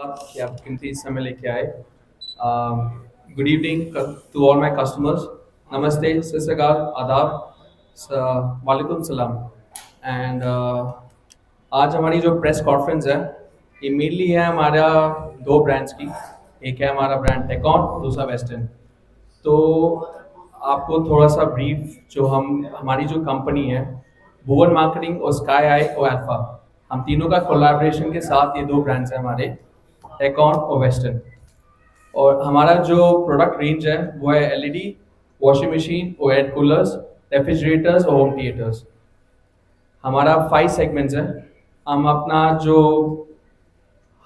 धन्यवाद कि आप कीमती समय लेके आए। Good evening to all my customers. नमस्ते, सत श्री अकाल, आदाब, वालेकुम सलाम। एंड आज हमारी जो प्रेस कॉन्फ्रेंस है ये मेनली है हमारा दो ब्रांड्स की। एक है हमारा ब्रांड टेकॉन, दूसरा वेस्टर्न। तो आपको थोड़ा सा ब्रीफ जो हमारी जो कंपनी है भुवन मार्केटिंग और स्काई आई और अल्फा, हम तीनों का कोलैबोरेशन के साथ ये दो ब्रांड्स हैं हमारे, टेकॉन और वेस्टर्न। और हमारा जो प्रोडक्ट रेंज है वो है एलईडी, वॉशिंग मशीन और एयर कूलर्स, रेफ्रिजरेटर्स और होम थिएटर्स। हमारा 5 सेगमेंट्स है। हम अपना जो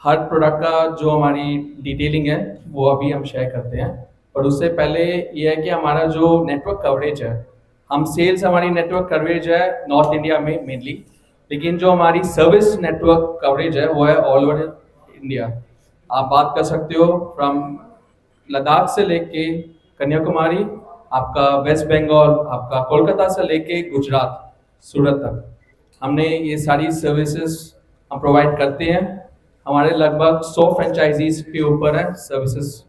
हर प्रोडक्ट का जो हमारी डिटेलिंग है वो अभी हम शेयर करते हैं। और उससे पहले ये है कि हमारा जो नेटवर्क कवरेज है, हम सेल्स हमारी नेटवर्क कवरेज है नॉर्थ इंडिया में मेनली, लेकिन जो हमारी सर्विस नेटवर्क कवरेज है वो है ऑल ओवर इंडिया। आप बात कर सकते हो फ्रॉम लद्दाख से लेके कन्याकुमारी, आपका वेस्ट बंगाल, आपका कोलकाता से लेके गुजरात, सूरत तक हमने ये सारी सर्विसेज हम प्रोवाइड करते हैं। हमारे लगभग 100 फ्रेंचाइजीज के ऊपर है सर्विसेज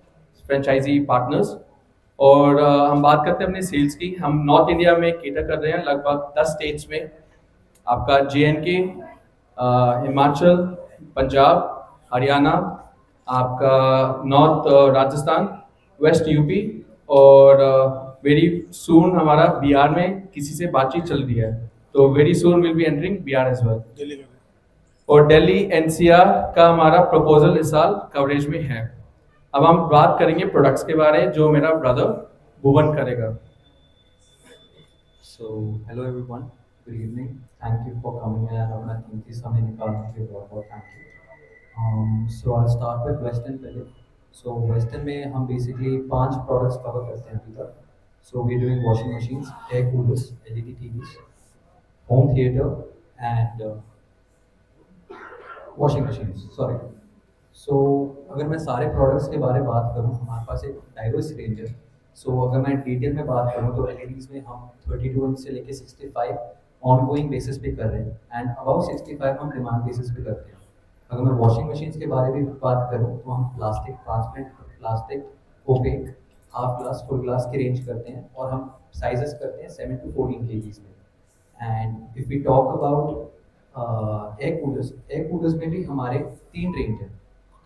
फ्रेंचाइजी पार्टनर्स। और हम बात करते हैं अपने सेल्स की। हम नॉर्थ इंडिया में केटर कर रहे हैं लगभग 10 स्टेट्स में। आपका JNK, हिमाचल, पंजाब, हरियाणा, आपका नॉर्थ राजस्थान, वेस्ट यूपी, और वेरी सून हमारा बिहार में किसी से बातचीत चल रही है, तो very soon will be entering Bihar as well. और दिल्ली NCR का हमारा प्रपोजल इस साल कवरेज में है। अब हम बात करेंगे प्रोडक्ट्स के बारे में जो मेरा ब्रदर भुवन करेगा। So, hello everyone. Good evening. Thank you for coming and अपना कीमती समय निकालने के लिए बहुत बहुत thank you. So I'll start with Western पहले. So Western में हम basically 5 products cover करते हैं अभी तक. So we're doing washing machines, air coolers, LED TVs, home theater and washing machines. Sorry. So अगर मैं सारे products के बारे में बात करूँ, हमारे पास एक diverse range है. सो अगर मैं डिटेल में बात करूँ तो एलईडीज़ में हम 32 इंच से लेके 65 ऑनगोइंग बेसिस पे कर रहे हैं एंड अबाउट 65 हम डिमांड बेसिस पे करते हैं। अगर मैं वॉशिंग मशीन्स के बारे में बात करूँ तो हम plastic, transparent, plastic, opaque, half glass, full glass की रेंज करते हैं और हम साइजेस करते हैं 7 to 14 kgs में। And if we talk about air coolers में भी हमारे 3 रेंज हैं।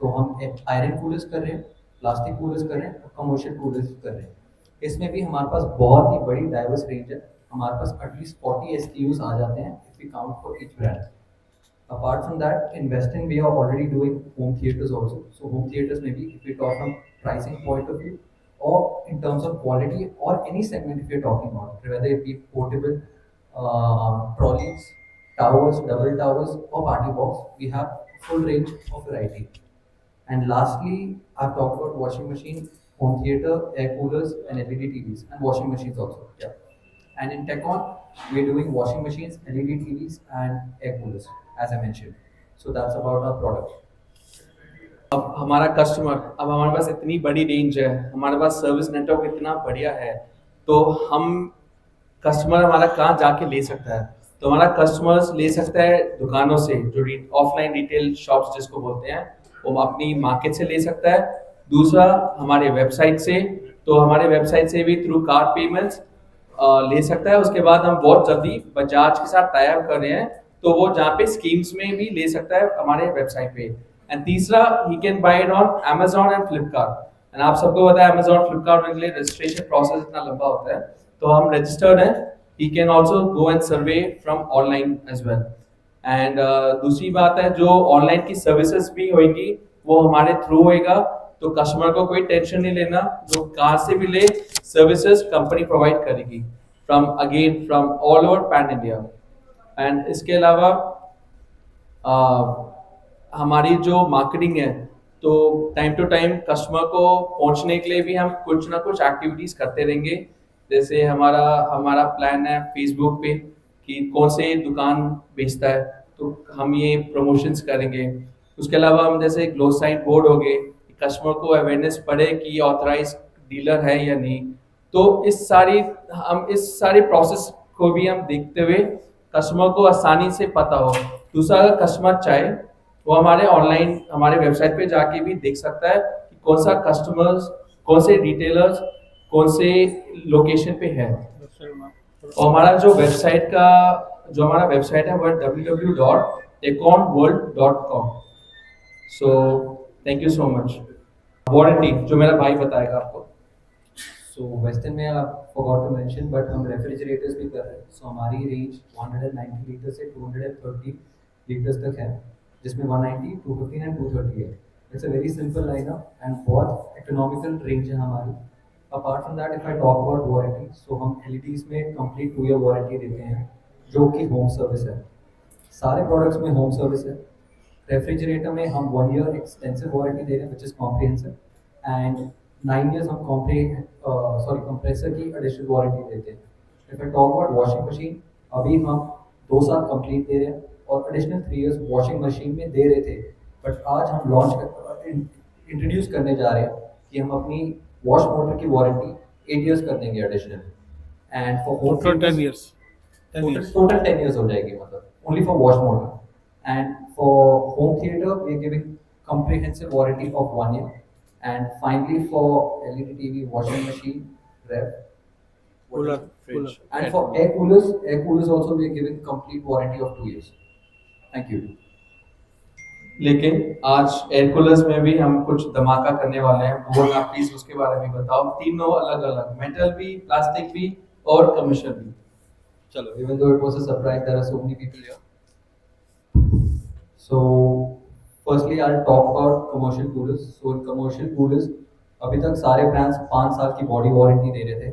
तो हम आयरन कूलर्स कर रहे हैं, प्लास्टिक कूलर्स कर रहे हैं और कमर्शियल कूलर्स कर रहे हैं। इसमें भी हमारे पास बहुत ही बड़ी डाइवर्स रेंज है। हमारे पास एटलीस्ट 40 SKUs आ जाते हैं if we count for each brand. Apart from that, in western we are already doing home theatres also. So home theatres में भी if we talk from pricing point of view और in terms of quality और any segment if you are talking about, whether it be portable trolleys, towers, double towers or party box, we have full range of variety. And lastly, I've talked about washing machine, home theater, air coolers, and LED TVs, and washing machines also. Yeah. And in Tecon, we're doing washing machines, LED TVs, and air coolers, as I mentioned. So that's about our product. अब हमारा customer, अब हमारे पास इतनी बड़ी range है, हमारे पास service network इतना बढ़िया है, तो हम कस्टमर हमारा कहाँ जाके ले सकता है? तो हमारा कस्टमर्स ले सकता है दुकानों से, जो ऑफलाइन रिटेल शॉप्स जिसको बोलते हैं, वो अपनी मार्केट से ले सकता है। दूसरा हमारे वेबसाइट से, तो हमारे वेबसाइट से भी थ्रू कार्ड पेमेंट्स ले सकता है। उसके बाद हम बहुत जल्दी बजाज के साथ टाई अप कर रहे हैं, तो वो जहाँ पे स्कीम्स में भी ले सकता है हमारे वेबसाइट पे। एंड तीसरा, he can buy it on Amazon and Flipkart. And आप सबको पता है Amazon फ्लिपकार्ट के लिए रजिस्ट्रेशन प्रोसेस इतना लंबा होता है, तो हम रजिस्टर्ड हैं। He can also go and survey from online as well. And दूसरी बात है, जो ऑनलाइन की सर्विसेज भी होगी वो हमारे थ्रू होएगा, तो कस्टमर को कोई टेंशन नहीं लेना। जो कहाँ से भी ले, सर्विसेज कंपनी प्रोवाइड करेगी from all over pan India. And इसके अलावा हमारी जो मार्केटिंग है, तो टाइम टू टाइम कस्टमर को पहुंचने के लिए भी हम कुछ ना कुछ एक्टिविटीज़ करते रहेंगे। जैसे हमारा प्लान है फेसबुक पे कि कौन से दुकान बेचता है, तो हम ये प्रमोशंस करेंगे। उसके अलावा हम जैसे ग्लो साइन बोर्ड हो गए, कस्टमर को अवेयरनेस पड़े कि ऑथराइज डीलर है या नहीं। तो इस सारी प्रोसेस को भी हम देखते हुए कस्टमर को आसानी से पता हो। दूसरा, अगर कस्टमर चाहे वो हमारे ऑनलाइन हमारे वेबसाइट पे जाके भी देख सकता है कि कौन सा कस्टमर्स, कौन से रिटेलर्स, कौन से लोकेशन पे है। और हमारा जो हमारा वेबसाइट है वो www.aconworld.com। So thank you so much. Warranty जो मेरा भाई बताएगा आपको। सो वेस्टर्न में आप फॉरगॉट टू मेंशन बट हम रेफ्रिजरेटर्स भी कर रहे हैं। सो हमारी रेंज 190 लीटर से 230 लीटर्स तक है, जिसमें 190, 215 एंड 230 है। It's a very simple lineup and बहुत इकोनॉमिकल रेंज है हमारी। Apart from that if I talk about warranty, so हम एलईडीज में कंप्लीट 2 ईयर वारंटी देते हैं, जो कि होम सर्विस है। सारे प्रोडक्ट्स में होम सर्विस है। रेफ्रिजरेटर में हम 1 ईयर एक्सटेंसिव वारंटी दे रहे हैं which is comprehensive, and 9 years हम कंप्रेसर की एडिशनल वारंटी देते हैं। If I talk about washing machine, अभी हम 2 साल कंप्लीट दे रहे हैं और एडिशनल 3 ईयर्स वॉशिंग मशीन में दे रहे थे, बट आज हम इंट्रोड्यूस करने जा रहे हैं कि हम अपनी वॉश मोटर की वारंटी 8 ईयर्स कर देंगे additional. And for home Total 10 years. 10 total, years. total 10 years हो जाएगी, मतलब only for wash motor. And for home theater, we are giving comprehensive warranty of 1 year. And finally, for LED TV, washing machine, ref, Cooler. Fridge. and for air coolers also we are giving complete warranty of 2 years. Thank you. लेकिन आज air coolers में भी हम कुछ धमाका करने वाले हैं। भुवन आप प्लीज उसके बारे में बताओ। तीनों अलग अलग, मेटल भी, प्लास्टिक भी और कमर्शियल भी। Chalo, even though it was a surprise, there are so many people here. So, firstly, I'll talk about commercial coolers. So, in commercial coolers, अभी तक सारे ब्रांड्स 5 साल की बॉडी वारंटी दे रहे थे।